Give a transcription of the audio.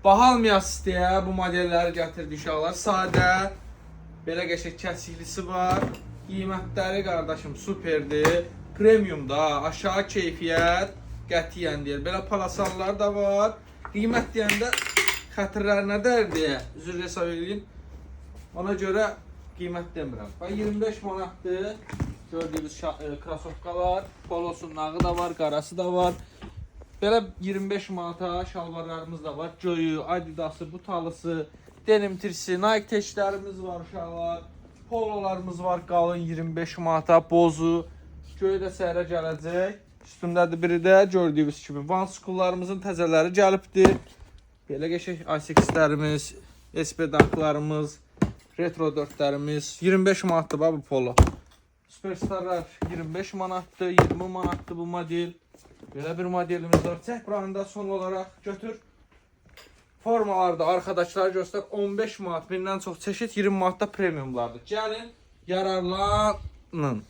Baha almayasınız deyə bu modelləri gətirdik uşaqlar. Sadə, belə qəşəng kəsiklisi var. Qiymətləri qardaşım superdir. Premium da, aşağı keyfiyyət, qətiyyən deyir. Belə palasallar da var. Qiymət deyəndə xətirlər nədər deyə üzr hesab edin. Ona görə qiymət demirəm. 25 manatdır. Gördüyünüz krasovkalar, polosun nağı da var, qarası da var. Belə 25 manata şalvarlarımız da var. Joyu, Adidası, Butalısı, Denim Tirsi, Nike teşlərimiz var uşaqlar. Pololarımız var qalın 25 manata. Bozu, göy də səhərə gələcək. Üstündədir biri də gördüyünüz kimi. Van School'larımızın təzələri gəlibdir. Belə qəşəng A8'lərimiz, SP-Dark'larımız, Retro 4'lərimiz 25 manatdır bu polo. Superstarlar 25 manatdır, 20 manatdır bu model. Belə bir modelimiz var. Çək buranında son olaraq götür. Formalarda arkadaşlar göstər 15 manat, bindən çox çeşit 20 manatda premiumlardır. Gəlin, yararlanın.